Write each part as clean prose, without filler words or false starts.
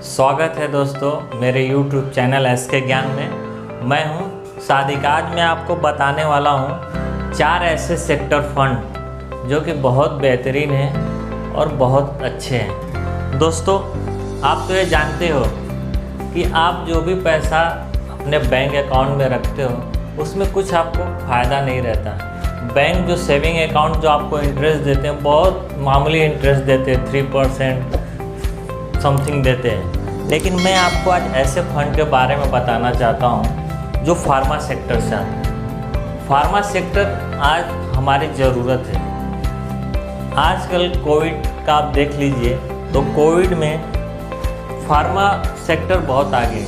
स्वागत है दोस्तों मेरे YouTube चैनल SK ज्ञान में। मैं हूं सादिक। आज मैं आपको बताने वाला हूं 4 ऐसे सेक्टर फंड जो कि बहुत बेहतरीन हैं और बहुत अच्छे हैं। दोस्तों, आप तो ये जानते हो कि आप जो भी पैसा अपने बैंक अकाउंट में रखते हो उसमें कुछ आपको फ़ायदा नहीं रहता। बैंक जो सेविंग अकाउंट जो आपको इंटरेस्ट देते हैं, बहुत मामूली इंटरेस्ट देते हैं, 3% समथिंग देते हैं। लेकिन मैं आपको आज ऐसे फंड के बारे में बताना चाहता हूं जो फार्मा सेक्टर से आते हैं। फार्मा सेक्टर आज हमारी ज़रूरत है। आजकल कोविड का आप देख लीजिए तो कोविड में फार्मा सेक्टर बहुत आगे है।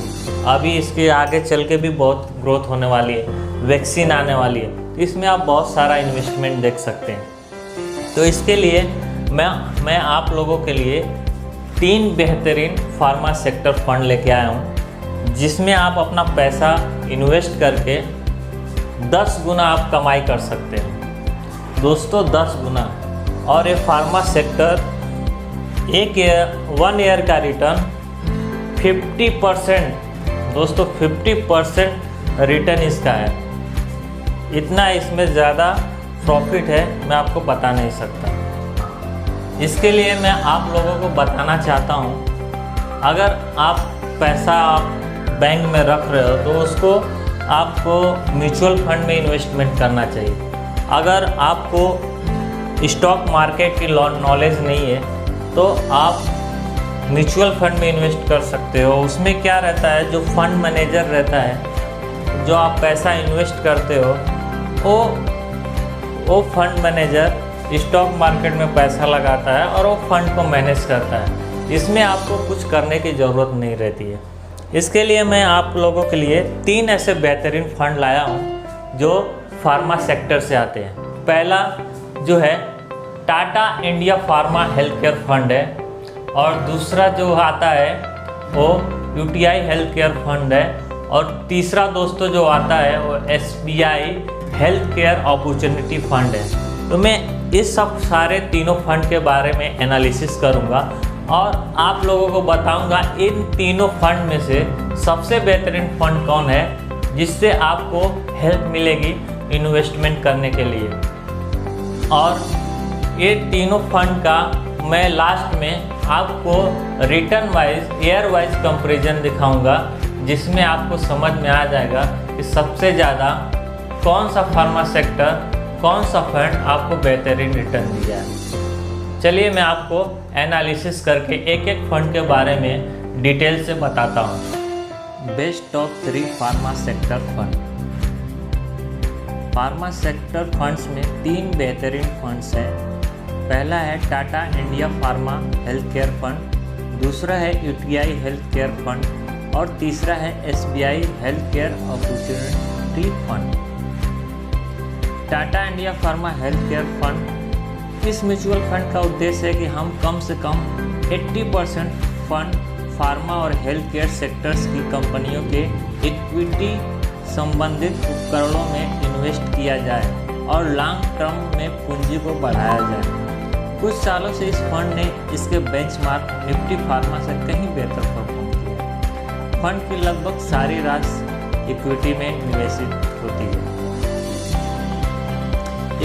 अभी इसके आगे चल के भी बहुत ग्रोथ होने वाली है, वैक्सीन आने वाली है। इसमें आप बहुत सारा इन्वेस्टमेंट देख सकते हैं। तो इसके लिए मैं आप लोगों के लिए 3 बेहतरीन फार्मा सेक्टर फंड लेके आया हूँ, जिसमें आप अपना पैसा इन्वेस्ट करके 10 गुना आप कमाई कर सकते हैं। दोस्तों, 10 गुना। और ये फार्मा सेक्टर 1 ईयर का रिटर्न 50%, दोस्तों 50% रिटर्न इसका है। इतना इसमें ज़्यादा प्रॉफिट है, मैं आपको बता नहीं सकता। इसके लिए मैं आप लोगों को बताना चाहता हूँ, अगर आप पैसा बैंक में रख रहे हो तो उसको आपको म्यूचुअल फंड में इन्वेस्टमेंट करना चाहिए। अगर आपको स्टॉक मार्केट की नॉलेज नहीं है तो आप म्यूचुअल फंड में इन्वेस्ट कर सकते हो। उसमें क्या रहता है, जो फंड मैनेजर रहता है, जो आप पैसा इन्वेस्ट करते हो, वो फंड मैनेजर स्टॉक मार्केट में पैसा लगाता है और वो फंड को मैनेज करता है। इसमें आपको कुछ करने की ज़रूरत नहीं रहती है। इसके लिए मैं आप लोगों के लिए 3 ऐसे बेहतरीन फंड लाया हूँ जो फार्मा सेक्टर से आते हैं। पहला जो है Tata India pharma health care fund है, और दूसरा जो आता है वो UTI हेल्थ केयर फंड है, और तीसरा दोस्तों जो आता है वो SBI health care opportunity fund है। तो मैं इस सब सारे तीनों फंड के बारे में एनालिसिस करूंगा और आप लोगों को बताऊंगा इन तीनों फंड में से सबसे बेहतरीन फंड कौन है, जिससे आपको हेल्प मिलेगी इन्वेस्टमेंट करने के लिए। और ये तीनों फंड का मैं लास्ट में आपको return wise, year wise comparison दिखाऊंगा, जिसमें आपको समझ में आ जाएगा कि सबसे ज़्यादा कौन सा फार्मा सेक्टर, कौन सा फंड आपको बेहतरीन रिटर्न दिया है। चलिए मैं आपको एनालिसिस करके एक फंड के बारे में डिटेल से बताता हूँ। Best of 3 pharma sector fund. Pharma sector funds में 3 बेहतरीन फंड्स हैं। पहला है Tata India pharma health care fund, दूसरा है UTI हेल्थ केयर फंड, और तीसरा है SBI health care opportunity fund. Tata India pharma health care fund, इस म्यूचुअल फंड का उद्देश्य है कि हम कम से कम 80% फंड फार्मा और हेल्थ केयर सेक्टर्स की कंपनियों के इक्विटी संबंधित उपकरणों में इन्वेस्ट किया जाए और लॉन्ग टर्म में पूंजी को बढ़ाया जाए। कुछ सालों से इस फंड ने इसके बेंचमार्क निफ्टी फार्मा से कहीं बेहतर परफॉर्म किया। फंड की लगभग सारी राशि इक्विटी में निवेशित होती है।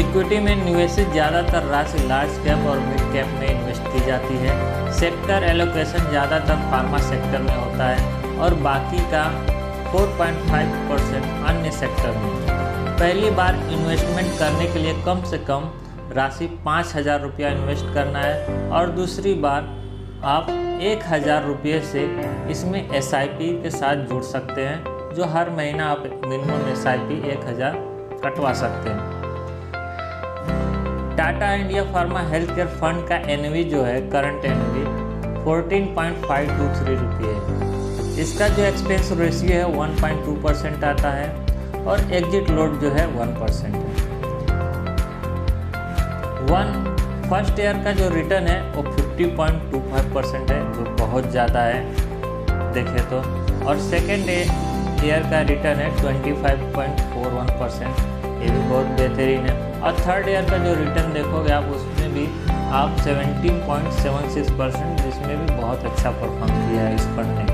इक्विटी में निवेशित ज़्यादातर राशि लार्ज कैप और मिड कैप में इन्वेस्ट की जाती है। सेक्टर एलोकेशन ज़्यादातर फार्मा सेक्टर में होता है और बाकी का 4.5% अन्य सेक्टर में। पहली बार इन्वेस्टमेंट करने के लिए कम से कम राशि 5,000 रुपया इन्वेस्ट करना है, और दूसरी बार आप 1,000 रुपये से इसमें SIP के साथ जुड़ सकते हैं, जो हर महीना आप मिनिमम SIP 1,000 कटवा सकते हैं। Tata India pharma health care fund का NAV जो है, करंट NAV 14.523 रुपये है। इसका जो एक्सपेंस रेशियो है 1.2% आता है, और एग्जिट लोड जो है 1% है। फर्स्ट ईयर का जो रिटर्न है वो 50.25% है, जो बहुत ज़्यादा है देखें तो, और सेकेंड ईयर का रिटर्न है 25.41%, ये भी बहुत बेहतरीन है। और थर्ड ईयर का जो रिटर्न देखोगे आप, उसमें भी आप 17.76%, जिसमें भी बहुत अच्छा परफॉर्म किया है इस फंड ने।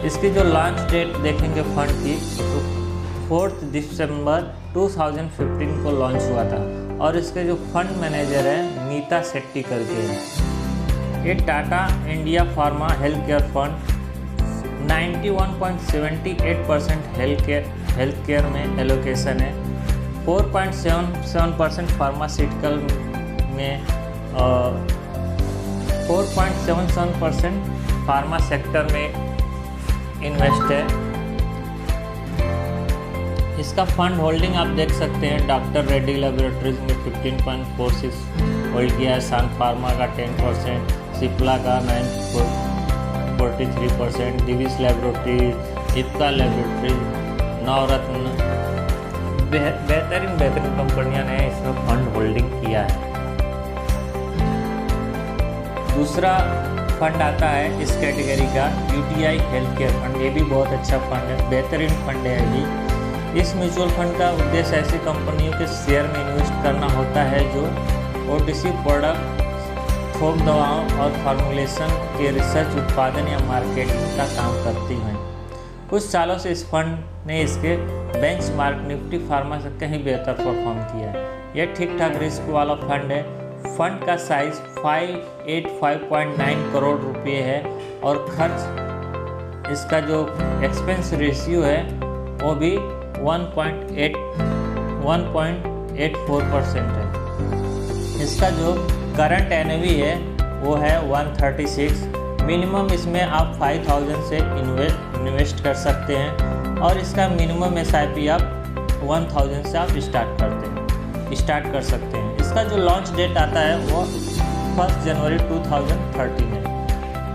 इसकी जो लॉन्च डेट देखेंगे फंड की तो 4 दिसंबर 2015 को लॉन्च हुआ था और इसके जो फंड मैनेजर है नीता शेट्टी करके है। ये Tata India pharma health care fund 91.78% health care में एलोकेशन है, 4.77% फार्मास्यूटिकल में, 4.77% फार्मा सेक्टर में इन्वेस्ट है। इसका फंड होल्डिंग आप देख सकते हैं, डॉक्टर रेड्डी लेबोरेटरीज में 15.46 होल्ड किया है, सन फार्मा का 10%, सिप्ला का 9.43%, दिविस लेबोरेटरीज, इप्का लेबोरेटरीज, नवरत्न, बेहतरीन कंपनियां ने इसमें फंड होल्डिंग किया है। दूसरा फंड आता है इस कैटेगरी का यूटीआई हेल्थ केयर फंड। ये भी बहुत अच्छा फंड है, बेहतरीन फंड है ये। इस म्यूचुअल फंड का उद्देश्य ऐसी कंपनियों के शेयर में इन्वेस्ट करना होता है जो ओटीसी प्रोडक्ट, थोक दवाओं और फार्मूलेशन के रिसर्च, उत्पादन या मार्केटिंग का काम करती हैं। कुछ सालों से इस फंड ने इसके बेंचमार्क निफ्टी फार्मा से कहीं बेहतर परफॉर्म किया है। यह ठीक ठाक रिस्क वाला फंड है। फंड का साइज 585.9 करोड़ रुपये है और खर्च इसका जो एक्सपेंस रेशियो है वो भी 1.84% है। इसका जो करंट एनएवी है वो है 136। मिनिमम इसमें आप 5000 से इन्वेस्ट कर सकते हैं और इसका मिनिमम एसआईपी आप 1000 से आप स्टार्ट कर सकते हैं। इसका जो लॉन्च डेट आता है वो 1 जनवरी 2013 है।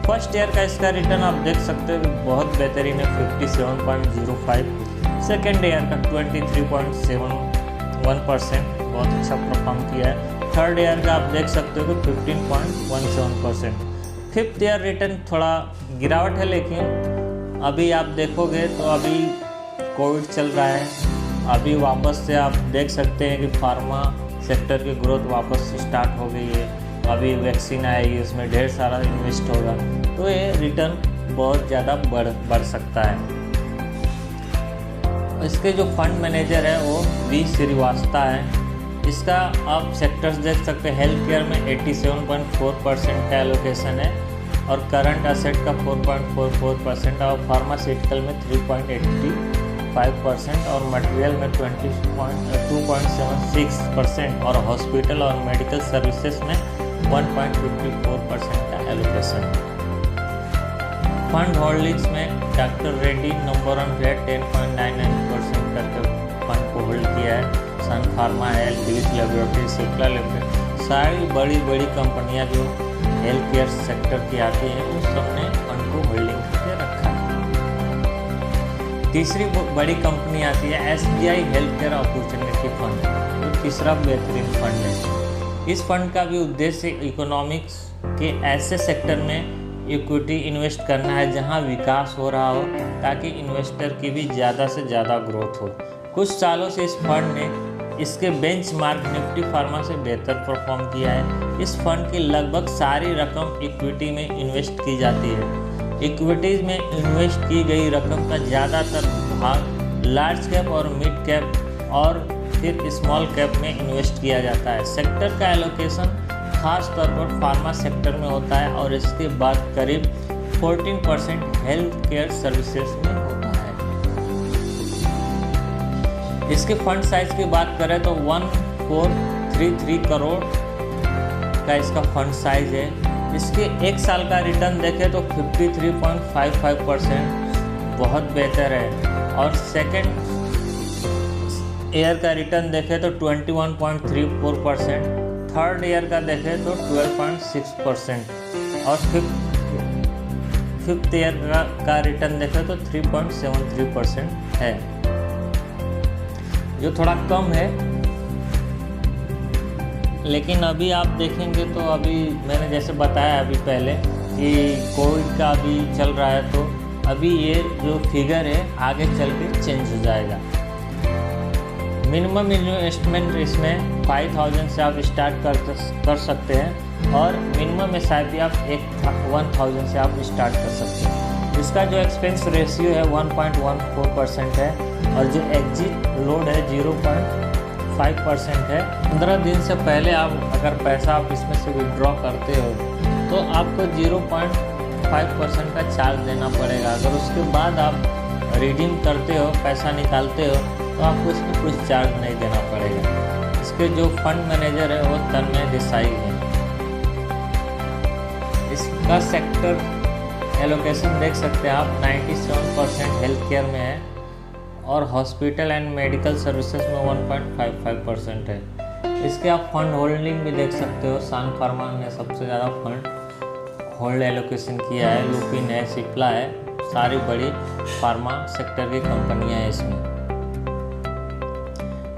फर्स्ट ईयर का इसका रिटर्न आप देख सकते हो बहुत बेहतरीन है, 57.05। सेकेंड ईयर का 23.71%, बहुत अच्छा परफॉर्म किया है। थर्ड ईयर का आप देख सकते हो कि 15.17%। फिफ्थ ईयर रिटर्न थोड़ा गिरावट है, लेकिन अभी आप देखोगे तो अभी कोविड चल रहा है, अभी वापस से आप देख सकते हैं कि फार्मा सेक्टर की ग्रोथ वापस स्टार्ट हो गई है। अभी वैक्सीन आएगी, उसमें ढेर सारा इन्वेस्ट होगा, तो ये रिटर्न बहुत ज़्यादा बढ़ सकता है। इसके जो फंड मैनेजर है वो वी श्रीवास्तव है। इसका आप सेक्टर्स देख सकते हैं, हेल्थ केयर में 87.4% का एलोकेशन है और करंट असेट का 4.44% और फार्मास्यूटिकल में 3.85% और मटेरियल में 2.76% और हॉस्पिटल और मेडिकल सर्विसेज में 1.54% का एलोकेशन। फंड होल्डिंग्स में डॉक्टर रेड्डी नंबर 1 पे 10.99% करके फंड को होल्ड किया है। Sun Pharma health, Divi's laboratory, Cipla laboratory, सारी बड़ी कंपनियां जो हेल्थ केयर सेक्टर की आती हैं उस सबने फंड को होल्डिंग करके रखा है। तीसरी बड़ी कंपनी आती है SBI health care opportunity fund, जो तीसरा बेहतरीन फंड है। इस फंड का भी उद्देश्य इकोनॉमिक्स के ऐसे सेक्टर में इक्विटी इन्वेस्ट करना है जहां विकास हो रहा हो, ताकि इन्वेस्टर की भी ज़्यादा से ज़्यादा ग्रोथ हो। कुछ सालों से इस फंड ने इसके बेंचमार्क निफ्टी फार्मा से बेहतर परफॉर्म किया है। इस फंड की लगभग सारी रकम इक्विटी में इन्वेस्ट की जाती है। इक्विटीज़ में इन्वेस्ट की गई रकम का ज़्यादातर भाग लार्ज कैप और मिड कैप और फिर स्मॉल कैप में इन्वेस्ट किया जाता है। सेक्टर का एलोकेशन खास तौर पर फार्मा सेक्टर में होता है और इसके बाद करीब 14% हेल्थ केयर सर्विसेज में होता है। इसके फंड साइज की बात करें तो 1433 करोड़ का इसका फंड साइज है। इसके एक साल का रिटर्न देखें तो 53.55%, बहुत बेहतर है। और सेकेंड ईयर का रिटर्न देखें तो 21.34%, थर्ड ईयर का देखें तो 12.6% और फिफ्थ ईयर का रिटर्न देखें तो 3.73% है, जो थोड़ा कम है। लेकिन अभी आप देखेंगे तो अभी मैंने जैसे बताया अभी पहले कि कोविड का अभी चल रहा है, तो अभी ये जो फिगर है आगे चल के चेंज हो जाएगा। मिनिमम इन्वेस्टमेंट इसमें 5000 से आप स्टार्ट कर सकते हैं और मिनिमम SIP आप 1000 से आप स्टार्ट कर सकते हैं। इसका जो एक्सपेंस रेशियो है 1.14% है और जो एग्जिट लोड है 0.5% है। 15 दिन से पहले आप अगर पैसा आप इसमें से विड्रॉ करते हो तो आपको 0.5% का चार्ज देना पड़ेगा। अगर उसके बाद आप रिडीम करते हो, पैसा निकालते हो, तो आपको इसमें कुछ चार्ज नहीं देना पड़ेगा। इसके जो फंड मैनेजर है वो तन्मय देसाई है। इसका सेक्टर एलोकेशन देख सकते हैं आप, 97% हेल्थ केयर में है और हॉस्पिटल एंड मेडिकल सर्विसेज में 1.55% है। इसके आप फंड होल्डिंग भी देख सकते हो। सान फार्मा ने सबसे ज़्यादा फंड होल्ड एलोकेशन किया है, लुपिन है, सिप्ला है, सारी बड़ी फार्मा सेक्टर की कंपनियां हैं इसमें।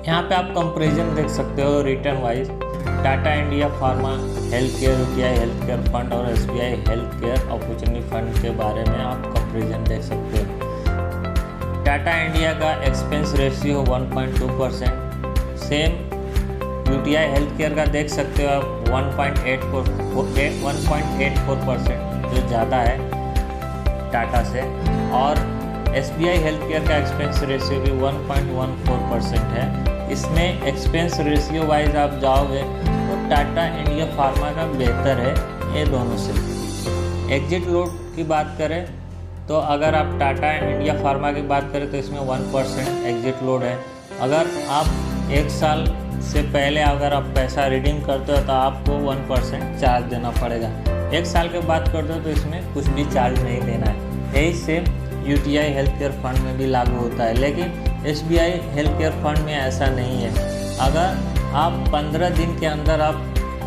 यहाँ पे आप कंपैरिजन देख सकते हो return wise. Tata India pharma health care, UTI health care fund और SBI health care opportunity fund के बारे में आप कंपैरिजन देख सकते हो। टाटा इंडिया का expense ratio 1.2%, same UTI health care का देख सकते हो आप 1.84%, जो ज़्यादा है टाटा से, और SBI हेल्थ केयर का एक्सपेंस रेशियो भी 1.14% है। इसमें एक्सपेंस रेशियो वाइज आप जाओगे तो टाटा इंडिया फार्मा का बेहतर है ये दोनों से। एग्जिट लोड की बात करें तो अगर आप टाटा इंडिया फार्मा की बात करें तो इसमें 1% एग्जिट लोड है। अगर आप 1 साल से पहले अगर आप पैसा रिडीम करते हो तो आपको 1% चार्ज देना पड़ेगा। 1 साल के बाद करते हो तो इसमें कुछ भी चार्ज नहीं देना है। यही same UTI health care fund में भी लागू होता है, लेकिन SBI हेल्थ केयर फंड में ऐसा नहीं है। अगर आप 15 दिन के अंदर आप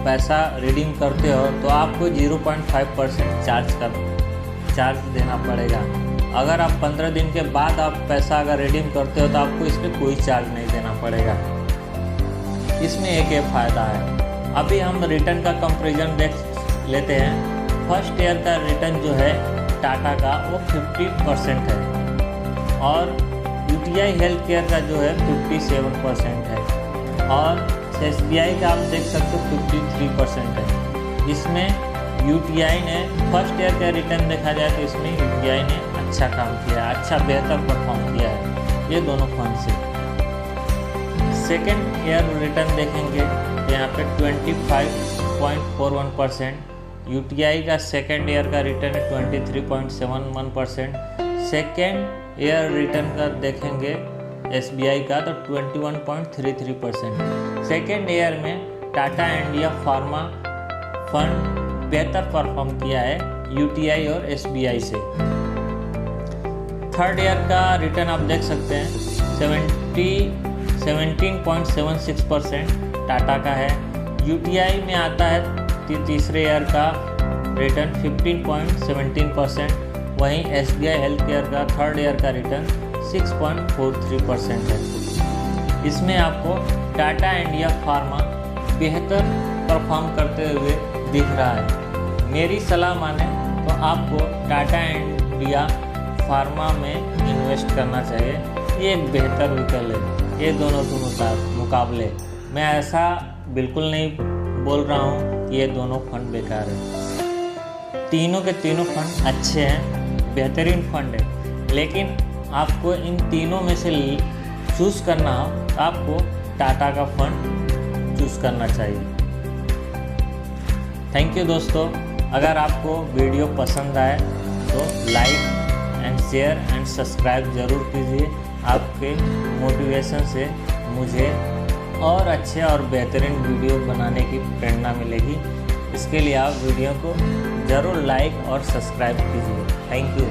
पैसा रिडीम करते हो तो आपको 0.5% चार्ज देना पड़ेगा। अगर आप 15 दिन के बाद आप पैसा अगर रिडीम करते हो तो आपको इसमें कोई चार्ज नहीं देना पड़ेगा। इसमें एक ये फ़ायदा है। अभी हम रिटर्न का कंपैरिजन देख लेते हैं। फर्स्ट ईयर का रिटर्न जो है टाटा का वो 50% है और UTI हेल्थ केयर का जो है 57% है और SBI का आप देख सकते हो 53% है। इसमें UTI ने फर्स्ट ईयर का रिटर्न देखा जाए तो इसमें UTI ने अच्छा काम किया है, अच्छा बेहतर परफॉर्म किया है ये दोनों फंड से। सेकेंड ईयर रिटर्न देखेंगे तो यहाँ पे 25.41%, UTI का सेकेंड ईयर का रिटर्न है 23.71%। सेकेंड ईयर रिटर्न का देखेंगे SBI का तो 21.33%। सेकेंड ईयर में टाटा इंडिया फार्मा फंड बेहतर परफॉर्म किया है UTI और SBI से। थर्ड ईयर का रिटर्न आप देख सकते हैं 17.76% टाटा का है। UTI में आता है तीसरे ईयर का रिटर्न 15.17%, वहीं SBI हेल्थ केयर का थर्ड ईयर का रिटर्न 6.43% है। इसमें आपको टाटा इंडिया फार्मा बेहतर परफॉर्म करते हुए दिख रहा है। मेरी सलाह माने तो आपको टाटा इंडिया फार्मा में इन्वेस्ट करना चाहिए, ये एक बेहतर विकल्प है ये दोनों के मुकाबले। मैं ऐसा बिल्कुल नहीं बोल रहा हूँ कि ये दोनों फंड बेकार है। तीनों के तीनों फंड अच्छे हैं, बेहतरीन फंड है, लेकिन आपको इन तीनों में से चूज़ करना हो तो आपको टाटा का फंड चूज़ करना चाहिए। थैंक यू दोस्तों। अगर आपको वीडियो पसंद आए तो like and share and subscribe ज़रूर कीजिए। आपके मोटिवेशन से मुझे और अच्छे और बेहतरीन वीडियो बनाने की प्रेरणा मिलेगी। इसके लिए आप वीडियो को ज़रूर लाइक और सब्सक्राइब कीजिए। Thank you.